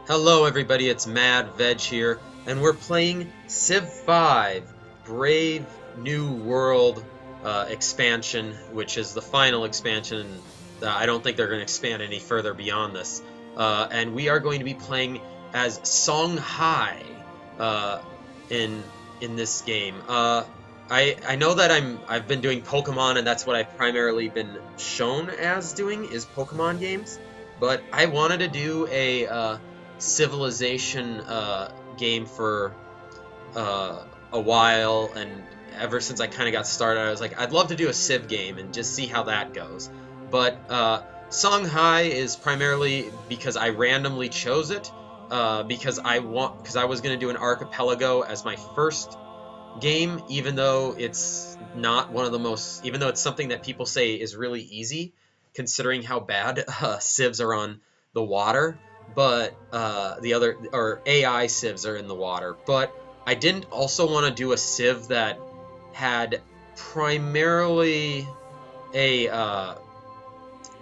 Hello everybody, it's Mad Veg here, and we're playing Civ 5 Brave New World expansion, which is the final expansion. I don't think they're going to expand any further beyond this. And we are going to be playing as Songhai in this game. I know that I've been doing Pokemon, and that's what I've primarily been shown as doing is Pokemon games. But I wanted to do a Civilization game for a while, and ever since I kind of got started, I was like, I'd love to do a Civ game and just see how that goes. But Songhai is primarily because I randomly chose it because I was gonna do an archipelago as my first game, even though it's not one of the most, even though it's something that people say is really easy, considering how bad civs are on the water. But the other, or AI civs are in the water. But I didn't also want to do a civ that had primarily a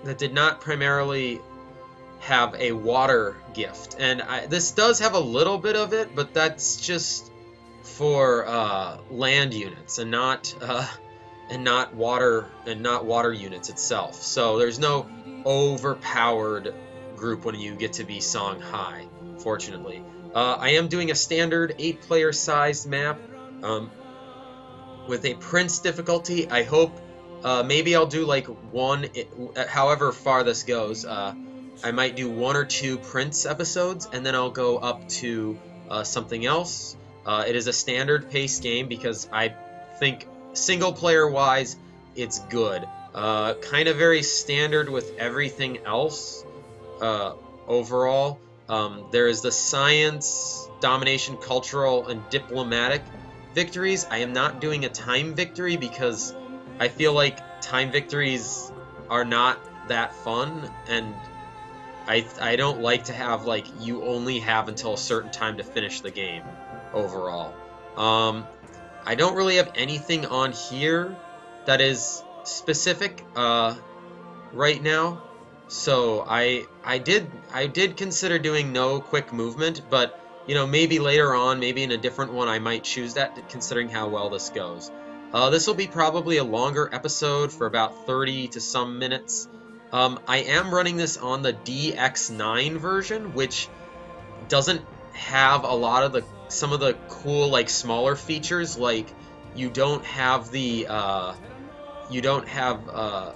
that did not primarily have a water gift, and this does have a little bit of it, but that's just for land units and not water units itself. So there's no overpowered group when you get to be Songhai. Fortunately, I am doing a standard 8-player sized map um, with a Prince difficulty. I hope maybe I'll do like one, however far this goes. I might do one or two Prince episodes, and then I'll go up to something else. It is a standard pace game because I think single player wise, it's good. Kind of very standard with everything else uh, overall. There is the science, domination, cultural, and diplomatic victories. I am not doing a time victory because I feel like time victories are not that fun, and I don't like to have like you only have until a certain time to finish the game overall. Um, I don't really have anything on here that is specific right now. So I did consider doing no quick movement, but maybe later on, maybe in a different one, I might choose that considering how well this goes. This will be probably a longer episode for about 30 to some minutes. I am running this on the DX9 version, which doesn't have a lot of the some of the cool like smaller features, like you don't have the you don't have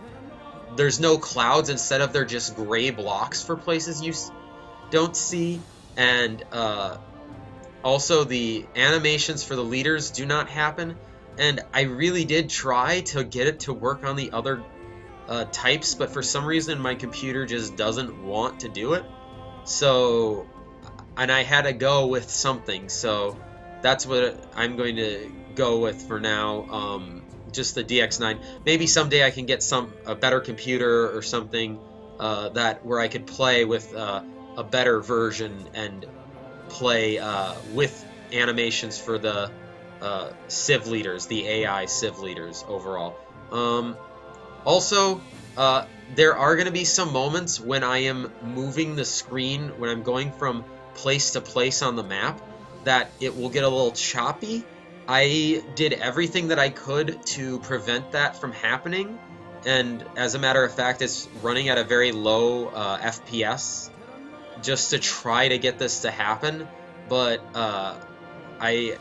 there's no clouds. Instead of they're just gray blocks for places you don't see, and also the animations for the leaders do not happen. And I really did try to get it to work on the other types, but for some reason my computer just doesn't want to do it. So, and I had to go with something, so that's what I'm going to go with for now. Just the DX9. Maybe someday I can get a better computer or something that where I could play with a better version and play with animations for the Civ leaders, the AI Civ leaders overall. Also, there are going to be some moments when I am moving the screen, when I'm going from place to place on the map, that it will get a little choppy. I did everything that I could to prevent that from happening, and as a matter of fact, it's running at a very low FPS just to try to get this to happen. But I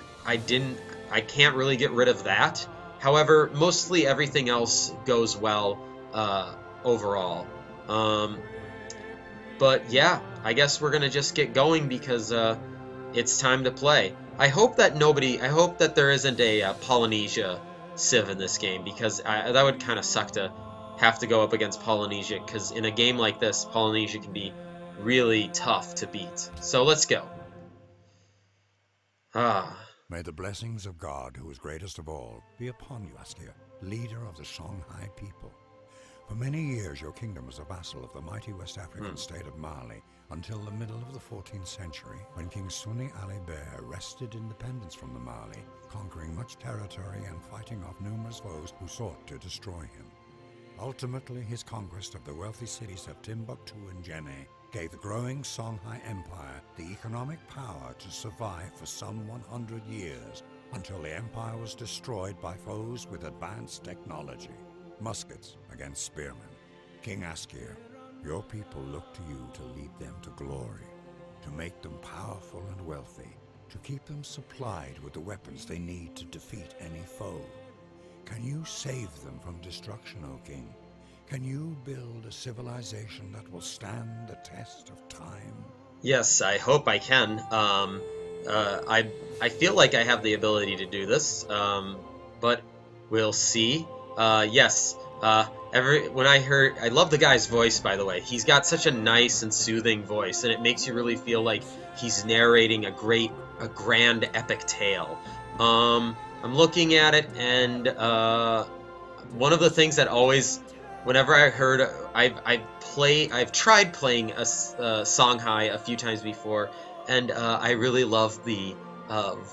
didn't. I can't really get rid of that. However, mostly everything else goes well overall. Um, but yeah, I guess we're gonna just get going because it's time to play. I hope that there isn't a Polynesia Civ in this game, because that would kind of suck to have to go up against Polynesia, because in a game like this, Polynesia can be really tough to beat. So let's go. Ah, May the blessings of God, who is greatest of all, be upon you, Askia, leader of the Songhai people. For many years your kingdom was a vassal of the mighty West African state of Mali, until the middle of the 14th century, when King Sunni Ali Bear wrested independence from the Mali, conquering much territory and fighting off numerous foes who sought to destroy him. Ultimately, his conquest of the wealthy cities of Timbuktu and Djenné gave the growing Songhai Empire the economic power to survive for some 100 years until the empire was destroyed by foes with advanced technology. Muskets against spearmen. King Askir, your people look to you to lead them to glory, to make them powerful and wealthy, to keep them supplied with the weapons they need to defeat any foe. Can you save them from destruction, O King? Can you build a civilization that will stand the test of time? Yes, I hope I can. I feel like I have the ability to do this, but we'll see. Yes. When I love the guy's voice, by the way. He's got such a nice and soothing voice, and it makes you really feel like he's narrating a grand epic tale. I'm looking at it, and one of the things that always, whenever I heard, I've tried playing a Songhai a few times before, and I really love the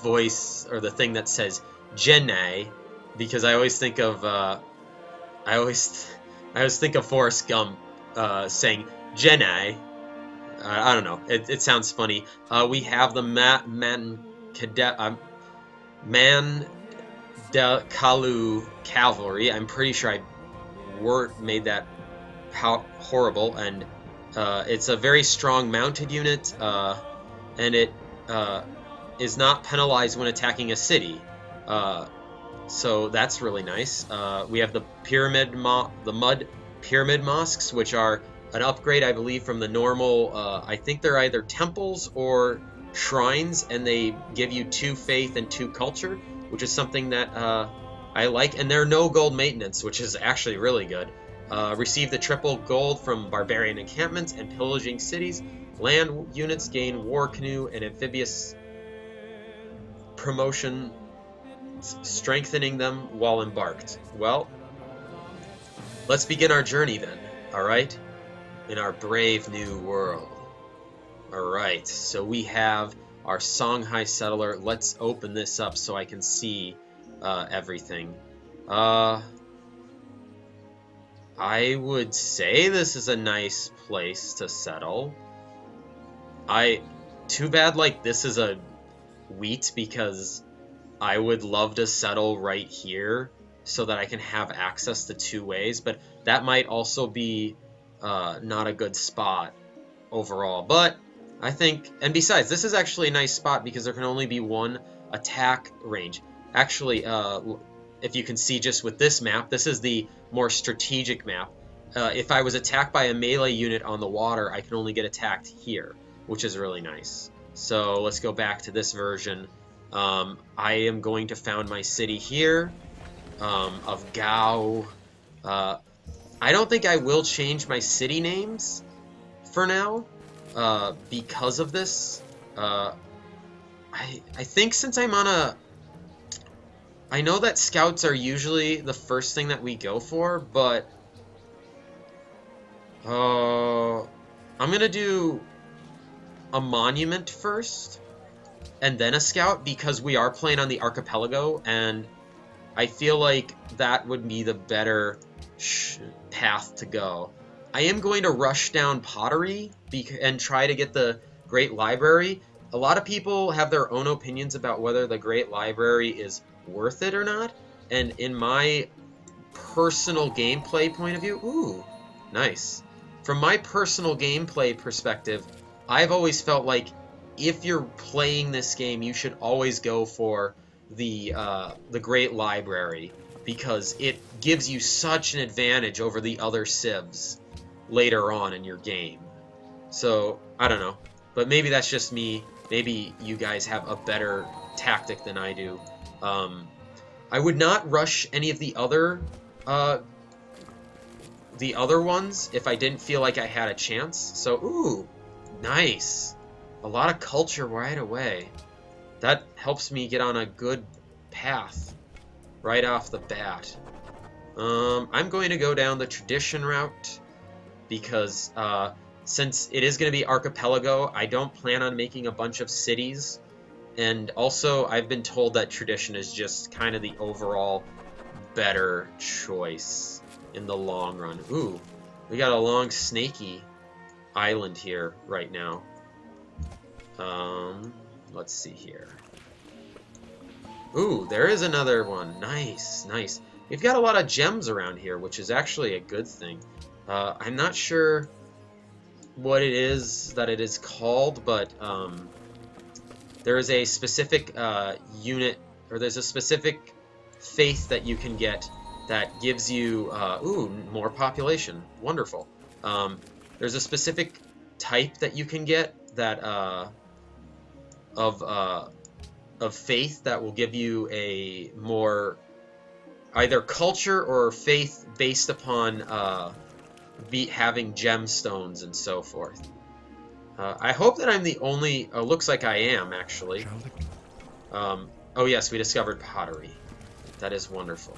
voice or the thing that says Jenai, because I always think of I always think of Forrest Gump saying Jenai. I don't know. It sounds funny. We have the Man de Kalu Cavalry. I'm pretty sure I made that horrible, and it's a very strong mounted unit, and it is not penalized when attacking a city. So that's really nice. We have the mud pyramid mosques, which are an upgrade, I believe, from the normal. I think they're either temples or shrines, and they give you 2 faith and 2 culture, which is something that I like. And they're no gold maintenance, which is actually really good. Receive the triple gold from barbarian encampments and pillaging cities. Land units gain war canoe and amphibious promotion, strengthening them while embarked. Well, let's begin our journey then, alright? In our brave new world. Alright, so we have our Songhai settler. Let's open this up so I can see everything. I would say this is a nice place to settle. Too bad, like, this is a wheat, because I would love to settle right here so that I can have access to 2 ways, but that might also be not a good spot overall. But I think, and besides, this is actually a nice spot because there can only be 1 attack range. Actually, if you can see just with this map, this is the more strategic map. If I was attacked by a melee unit on the water, I can only get attacked here, which is really nice. So let's go back to this version. I am going to found my city here of Gao. I don't think I will change my city names for now because of this. I think since I'm on a... I know that scouts are usually the first thing that we go for, but I'm going to do a monument first and then a scout, because we are playing on the archipelago, and I feel like that would be the better path to go. I am going to rush down pottery and try to get the Great Library. A lot of people have their own opinions about whether the Great Library is worth it or not, and in my personal gameplay point of view, ooh, nice. From my personal gameplay perspective, I've always felt like if you're playing this game, you should always go for the Great Library, because it gives you such an advantage over the other civs later on in your game. So, I don't know. But maybe that's just me. Maybe you guys have a better tactic than I do. I would not rush any of the other ones if I didn't feel like I had a chance. So, ooh, nice. A lot of culture right away. That helps me get on a good path right off the bat. I'm going to go down the tradition route because since it is going to be archipelago, I don't plan on making a bunch of cities. And also, I've been told that tradition is just kind of the overall better choice in the long run. Ooh, we got a long snaky. island here right now. Let's see here. Ooh, there is another one. Nice, nice. We've got a lot of gems around here, which is actually a good thing. I'm not sure what it is that it is called, but there is a specific unit, or there's a specific faith that you can get that gives you, ooh, more population. Wonderful. There's a specific type that you can get that of faith that will give you a more either culture or faith based upon having gemstones and so forth. I hope that I'm the only... Oh, looks like I am, actually. Oh, yes, we discovered pottery. That is wonderful.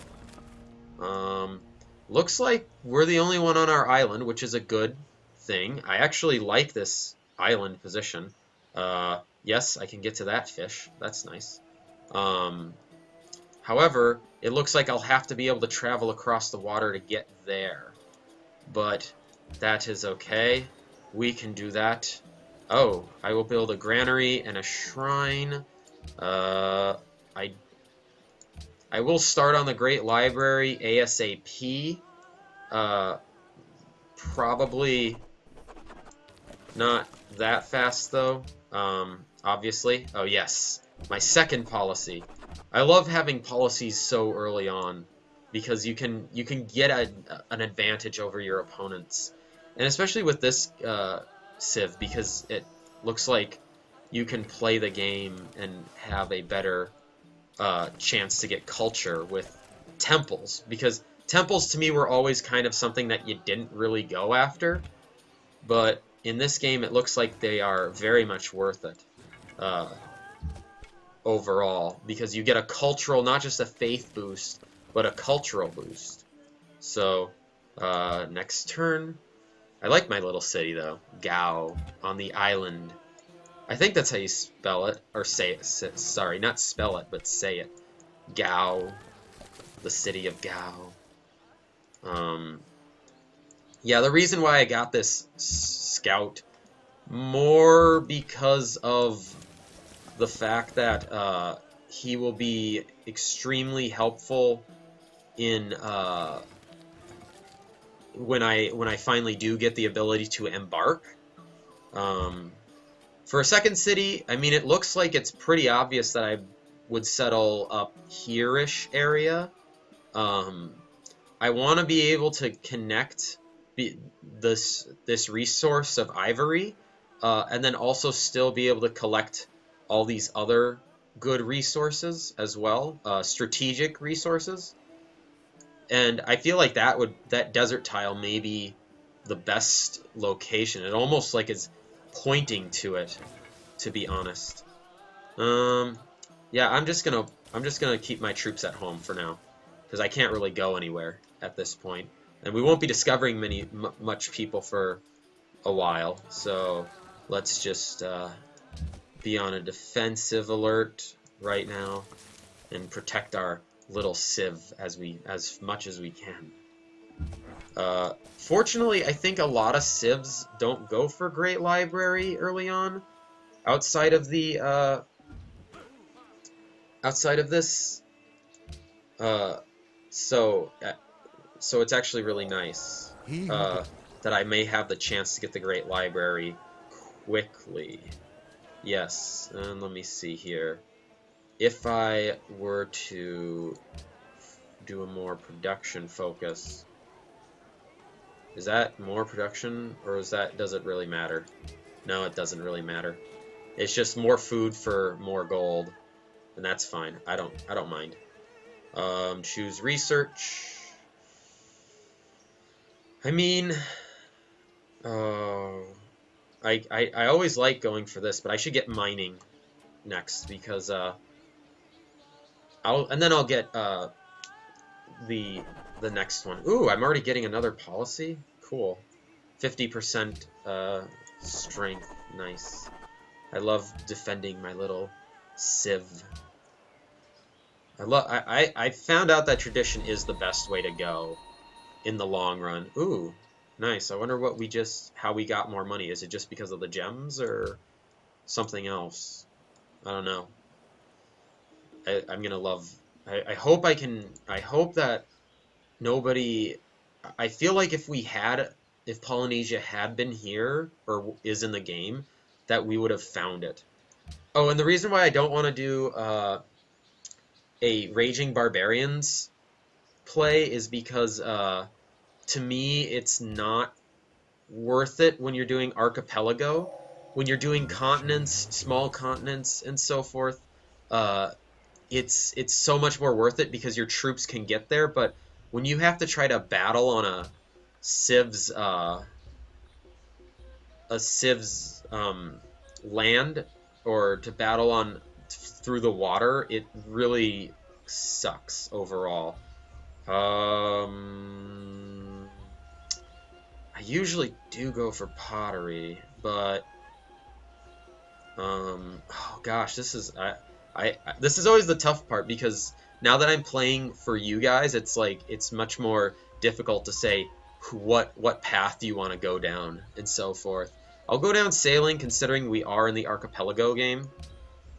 Looks like we're the only one on our island, which is a good thing. I actually like this island position. Yes, I can get to that fish. That's nice. However, it looks like I'll have to be able to travel across the water to get there. But that is okay. We can do that. Oh, I will build a granary and a shrine. I will start on the Great Library ASAP. Probably not that fast though. Obviously. Oh yes, my second policy. I love having policies so early on because you can get an advantage over your opponents, and especially with this Civ, because it looks like you can play the game and have a better chance to get culture with temples, because temples to me were always kind of something that you didn't really go after, but in this game it looks like they are very much worth it overall, because you get a cultural, not just a faith boost, but a cultural boost. So next turn, I like my little city though, Gao, on the island. I think that's how you spell it, or say it. Sorry, not spell it, but say it. Gao, the city of Gao. Yeah, the reason why I got this scout, more because of the fact that he will be extremely helpful in when I finally do get the ability to embark. For a second city, I mean, it looks like it's pretty obvious that I would settle up here-ish area. I want to be able to connect this resource of ivory, and then also still be able to collect all these other good resources as well, strategic resources. And I feel like that desert tile may be the best location. It almost like is pointing to it, to be honest. Yeah, I'm just gonna keep my troops at home for now, because I can't really go anywhere at this point, and we won't be discovering much people for a while. So let's just be on a defensive alert right now and protect our little civ as much as we can. Fortunately, I think a lot of civs don't go for Great Library early on, outside of the outside of this. So it's actually really nice that I may have the chance to get the Great Library quickly. Yes, and let me see here. If I were to do a more production focus, is that more production, or does it really matter? No, it doesn't really matter. It's just more food for more gold, and that's fine. I don't mind. Choose research. I mean, I always like going for this, but I should get mining next, because I'll get the next one. Ooh, I'm already getting another policy. Cool. 50% strength. Nice. I love defending my little civ. I found out that tradition is the best way to go in the long run. Ooh, nice. I wonder what how we got more money. Is it just because of the gems or something else? I don't know. I'm gonna love. I hope I can. I hope that nobody. I feel like if Polynesia had been here or is in the game, that we would have found it. Oh, and the reason why I don't want to do a Raging Barbarians play is because to me it's not worth it when you're doing archipelago. When you're doing continents, small continents, and so forth, uh, it's so much more worth it because your troops can get there. But when you have to try to battle on Civ's land, or to battle on through the water, it really sucks overall. I usually do go for pottery, but oh gosh, this is always the tough part because now that I'm playing for you guys, it's like it's much more difficult to say what path do you want to go down and so forth. I'll go down sailing considering we are in the archipelago game.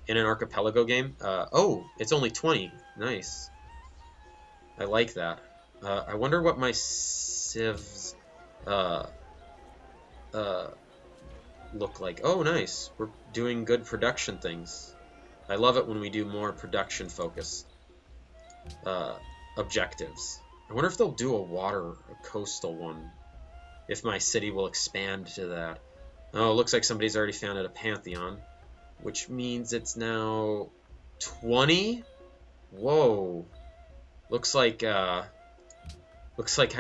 In an archipelago game. Oh, it's only 20. Nice. I like that. I wonder what my civs uh, uh, look like. Oh, nice. We're doing good production things. I love it when we do more production-focused objectives. I wonder if they'll do a coastal one. If my city will expand to that. Oh, it looks like somebody's already founded a pantheon, which means it's now 20? Whoa. Looks like I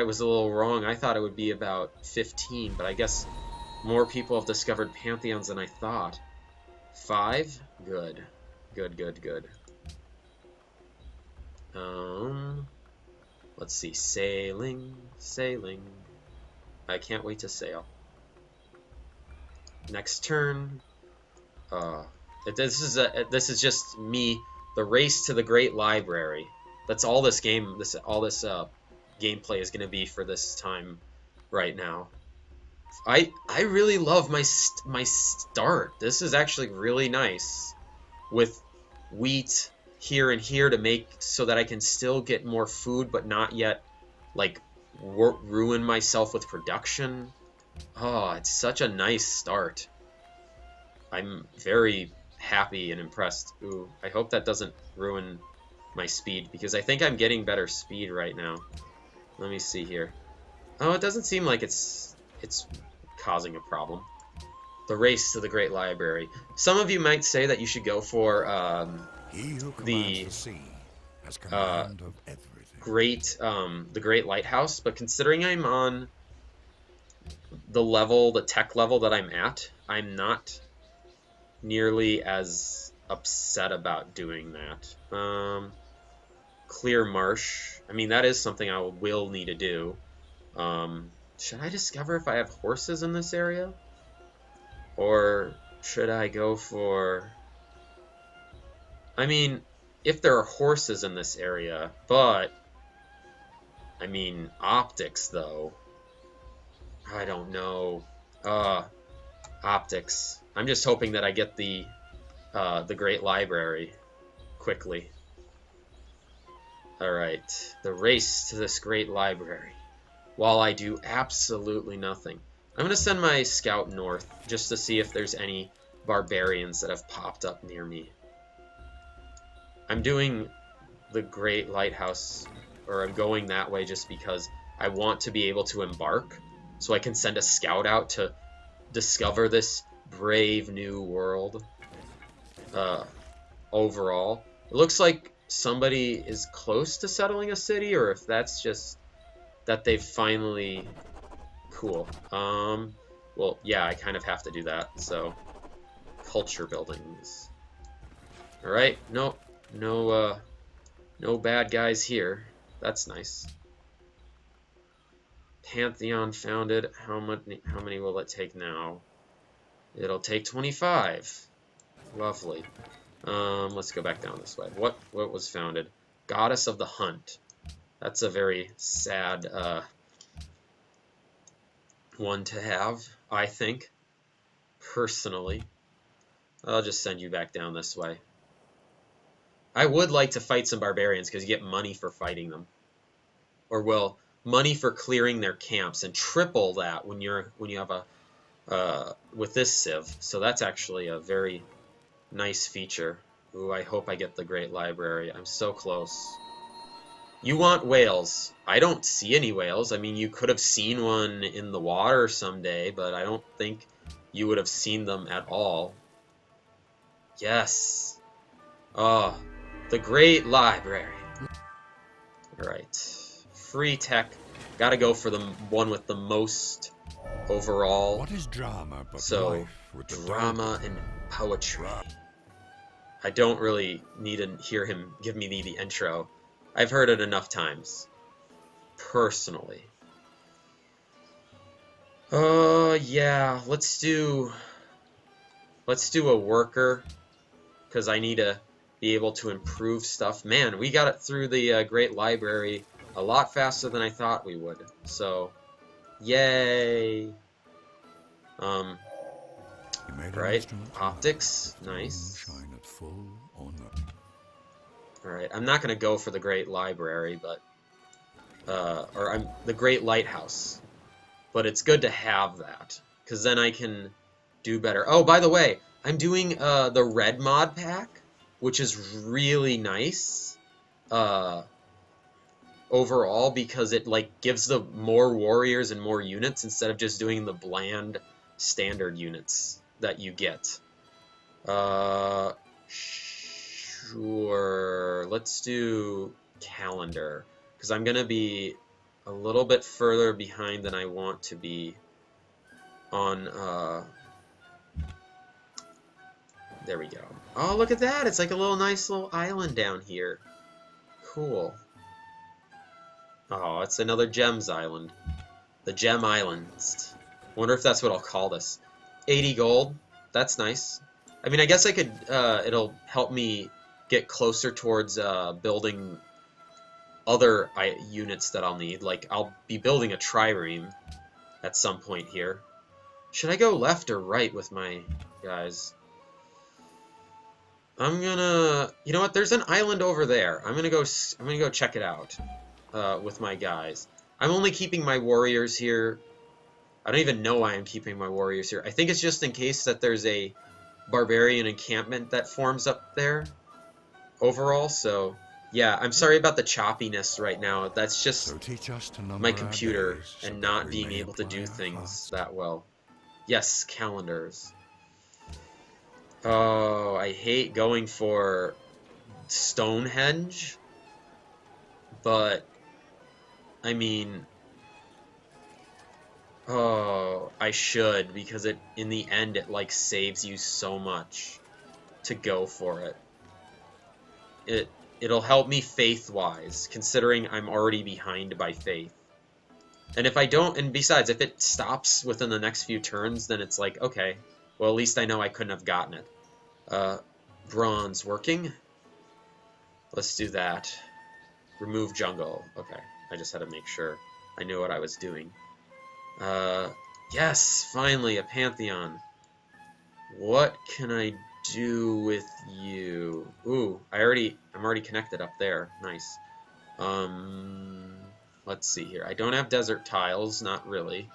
was a little wrong. I thought it would be about 15, but I guess more people have discovered pantheons than I thought. 5? Good. Good, good, good. Let's see. Sailing, sailing. I can't wait to sail. Next turn. This is just me. The race to the Great Library. That's all this game. Gameplay is gonna be for this time, right now. I really love my start. This is actually really nice, with wheat here and here to make so that I can still get more food, but not yet like ruin myself with production. Oh, it's such a nice start. I'm very happy and impressed. Ooh, I hope that doesn't ruin my speed, because I think I'm getting better speed right now. Let me see here. Oh, it doesn't seem like it's causing a problem. The race to the Great Library. Some of you might say that you should go for the Great Lighthouse, but considering I'm on the tech level that I'm at, I'm not nearly as upset about doing that. Clear marsh. I mean, that is something I will need to do. Should I discover if I have horses in this area? Or should I go for... I mean, if there are horses in this area, but... I mean, optics, though. I don't know. Optics. I'm just hoping that I get the Great Library quickly. Alright, the race to this Great Library. While I do absolutely nothing. I'm going to send my scout north just to see if there's any barbarians that have popped up near me. I'm doing the Great Lighthouse, or I'm going that way just because I want to be able to embark, so I can send a scout out to discover this brave new world. Overall, it looks like somebody is close to settling a city, or if that's just that they've finally... Cool. Well, yeah, I kind of have to do that, so... Culture buildings. Alright, no bad guys here. That's nice. Pantheon founded. How many will it take now? It'll take 25. Lovely. Let's go back down this way. What was founded? Goddess of the Hunt. That's a very sad, one to have, I think, personally. I'll just send you back down this way. I would like to fight some barbarians because you get money for fighting them. Or, well, money for clearing their camps, and triple that when you have a with this civ. So that's actually a very nice feature. Ooh, I hope I get the Great Library. I'm so close. You want whales. I don't see any whales. I mean, you could have seen one in the water someday, but I don't think you would have seen them at all. Yes. Oh, the Great Library. Alright. Free tech. Gotta go for the one with the most overall. What is drama but So, life with drama and poetry. I don't really need to hear him give me the intro. I've heard it enough times. Personally. Yeah, let's do a worker, because I need to be able to improve stuff. Man, we got it through the Great Library a lot faster than I thought we would. So, yay! Right, optics, nice. Alright, I'm not gonna go for the Great Library, but the Great Lighthouse. But it's good to have that, because then I can do better. Oh, by the way, I'm doing the red mod pack, which is really nice overall, because it like gives the more warriors and more units instead of just doing the bland standard units that you get. Sure, let's do calendar, because I'm gonna be a little bit further behind than I want to be on, there we go. Oh, look at that! It's like a little nice little island down here. Cool. Oh, it's another Gems Island. The Gem Islands. Wonder if that's what I'll call this. 80 gold. That's nice. I mean, I guess I could, it'll help me get closer towards, building other units that I'll need. Like, I'll be building a trireme at some point here. Should I go left or right with my guys? I'm gonna... You know what? There's an island over there. I'm gonna go check it out with my guys. I'm only keeping my warriors here. I don't even know why I'm keeping my warriors here. I think it's just in case that there's a barbarian encampment that forms up there overall, so... Yeah, I'm sorry about the choppiness right now. That's just my computer and not being able to do things that well. Yes, calendars. Oh, I hate going for Stonehenge, but I mean, oh, I should, because in the end it like saves you so much to go for it. It'll help me faith-wise, considering I'm already behind by faith. And if I don't, and besides, if it stops within the next few turns, then it's like, okay, well, at least I know I couldn't have gotten it. Bronze working. Let's do that. Remove jungle. Okay, I just had to make sure I knew what I was doing. Yes, finally, a Pantheon. What can I do with you? Ooh, I'm already connected up there. Nice. Let's see here. I don't have desert tiles, not really.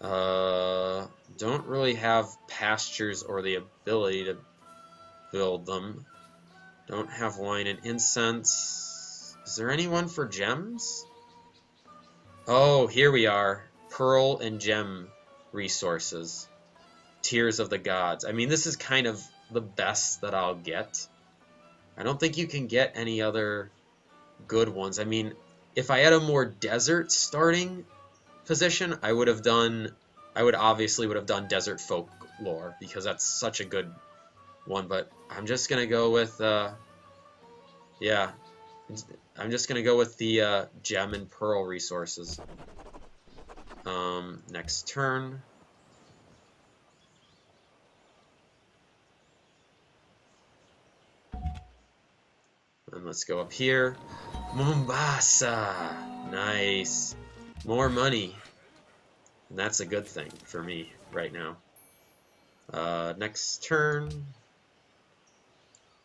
Don't really have pastures or the ability to build them. Don't have wine and incense. Is there anyone for gems? Oh, here we are. Pearl and gem resources. Tears of the Gods. I mean, this is kind of the best that I'll get. I don't think you can get any other good ones. I mean, if I had a more desert starting position, I would obviously would have done Desert Folklore, because that's such a good one, but I'm just gonna go with, yeah, I'm just gonna go with the gem and pearl resources. Next turn. And let's go up here. Mombasa! Nice. More money. And that's a good thing for me right now. Next turn.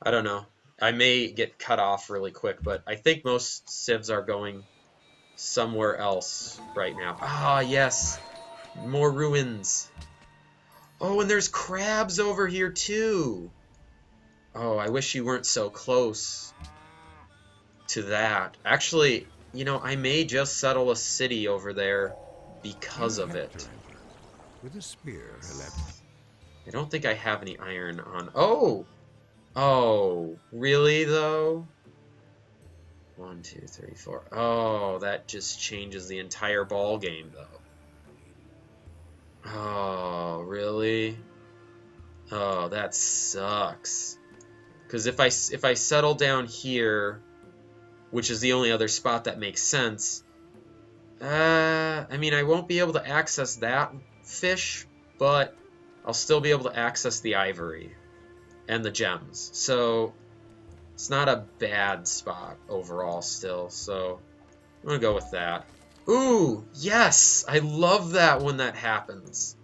I don't know. I may get cut off really quick, but I think most civs are going somewhere else right now. Ah, yes. More ruins. Oh, and there's crabs over here too. Oh, I wish you weren't so close to that. Actually, you know, I may just settle a city over there because You of helped her it. enter. With a spear, her left. I don't think I have any iron on. Oh! Oh, really though? 1, 2, 3, 4. Oh, that just changes the entire ball game though. Oh, really? Oh, that sucks. Because if I settle down here, which is the only other spot that makes sense, I mean, I won't be able to access that fish, but I'll still be able to access the ivory and the gems. So it's not a bad spot overall still. So I'm gonna go with that. Ooh, yes! I love that when that happens.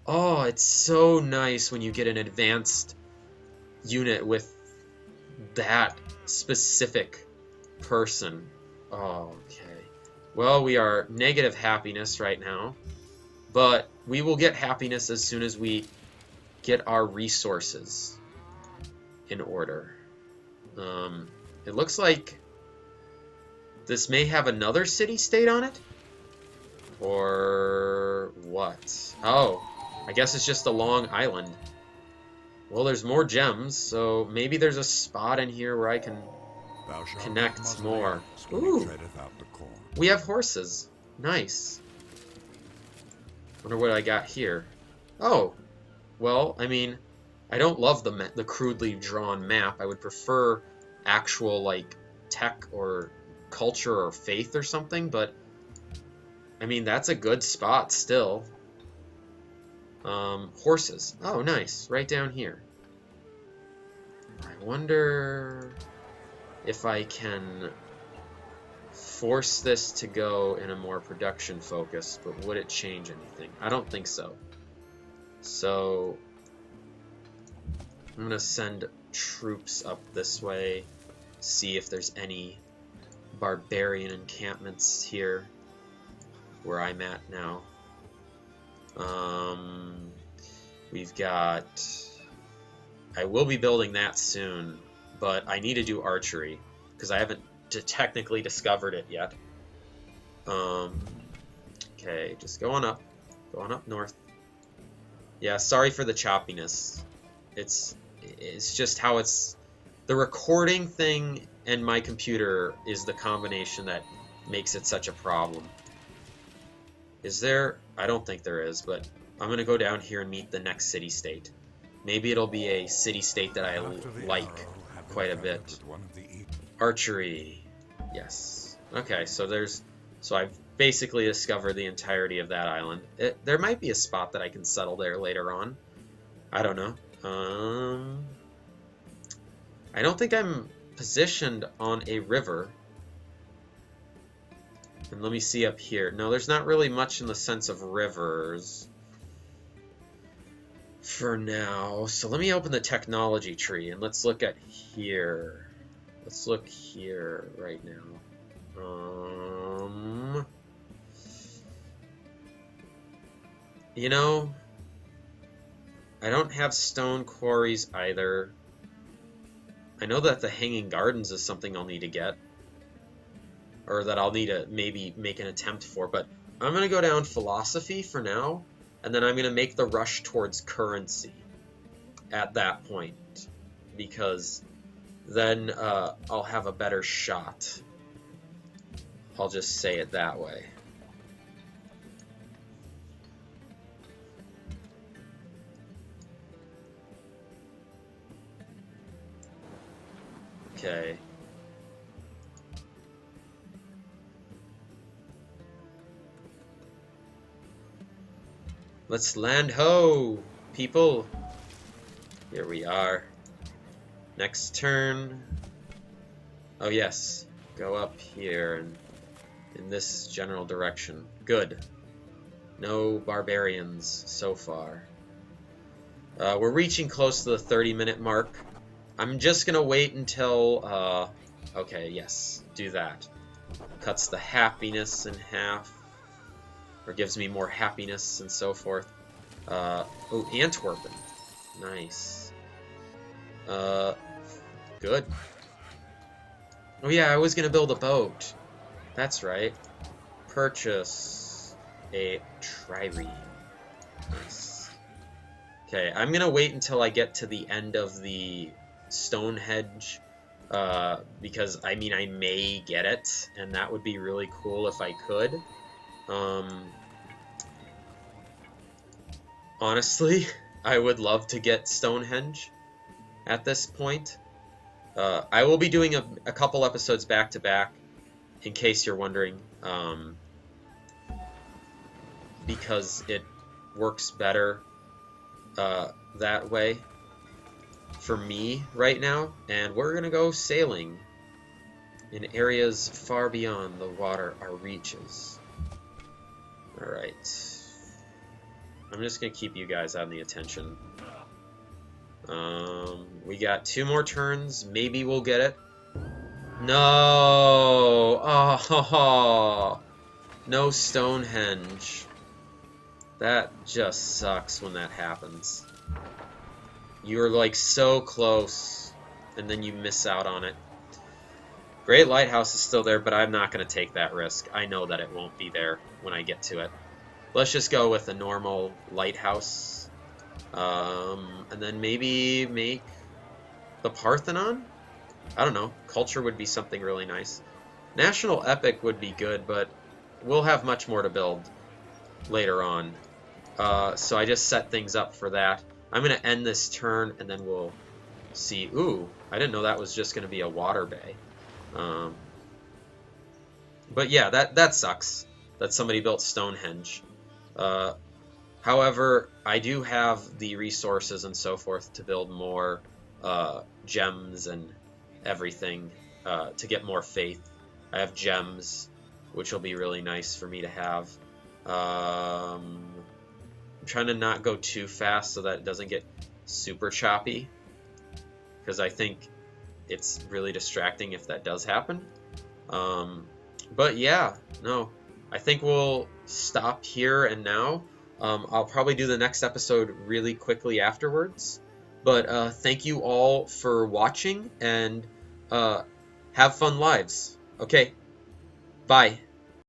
Oh, it's so nice when you get an advanced unit with that specific person. Oh, okay. Well, we are negative happiness right now, but we will get happiness as soon as we get our resources in order. It looks like this may have another city-state on it? Or what? Oh, I guess it's just a long island. Well, there's more gems, so maybe there's a spot in here where I can connect more. Ooh, we have horses. Nice. Wonder what I got here. Oh, well, I mean, I don't love the crudely drawn map. I would prefer actual, like, tech or culture or faith or something, but, I mean, that's a good spot still. Horses. Oh, nice. Right down here. I wonder if I can force this to go in a more production focus, but would it change anything? I don't think so. So I'm gonna send troops up this way, see if there's any barbarian encampments here where I'm at now. We've got... I will be building that soon, but I need to do archery because I haven't technically discovered it yet. Okay, just going up north. Yeah, sorry for the choppiness. It's just how it's... The recording thing and my computer is the combination that makes it such a problem. Is there? I don't think there is, but I'm going to go down here and meet the next city-state. Maybe it'll be a city-state that I like quite a bit. Archery. Yes. Okay, so I've basically discovered the entirety of that island. There might be a spot that I can settle there later on. I don't know. I don't think I'm positioned on a river. And let me see up here. No, there's not really much in the sense of rivers for now. So let me open the technology tree and let's look at here. Let's look here right now. You know, I don't have stone quarries either. I know that the Hanging Gardens is something I'll need to get. Or that I'll need to maybe make an attempt for, but I'm going to go down philosophy for now, and then I'm going to make the rush towards currency at that point, because then I'll have a better shot. I'll just say it that way. Okay. Let's land ho, people. Here we are. Next turn. Oh yes, go up here and in this general direction. Good. No barbarians so far. We're reaching close to the 30-minute mark. I'm just gonna wait until, okay, yes, do that. Cuts the happiness in half, or gives me more happiness and so forth. Oh, Antwerpen. Nice. Good. Oh yeah, I was gonna build a boat. That's right. Purchase a trireme. Nice. Okay, I'm gonna wait until I get to the end of the Stonehenge, because I mean I may get it, and that would be really cool if I could. Honestly, I would love to get Stonehenge at this point. I will be doing a couple episodes back to back, in case you're wondering, because it works better that way for me right now. And we're gonna go sailing in areas far beyond the water our reaches. Alright. I'm just gonna keep you guys on the attention. We got 2 more turns. Maybe we'll get it. No! Oh, no Stonehenge. That just sucks when that happens. You're like so close, and then you miss out on it. Great Lighthouse is still there, but I'm not going to take that risk. I know that it won't be there when I get to it. Let's just go with a normal lighthouse. And then maybe make the Parthenon? I don't know. Culture would be something really nice. National Epic would be good, but we'll have much more to build later on. So I just set things up for that. I'm going to end this turn, and then we'll see. Ooh, I didn't know that was just going to be a water bay. But yeah, that sucks that somebody built Stonehenge. However, I do have the resources and so forth to build more gems and everything to get more faith. I have gems, which will be really nice for me to have. I'm trying to not go too fast so that it doesn't get super choppy, because I think it's really distracting if that does happen. But yeah, no, I think we'll stop here and now. I'll probably do the next episode really quickly afterwards. But thank you all for watching, and have fun lives. Okay, bye.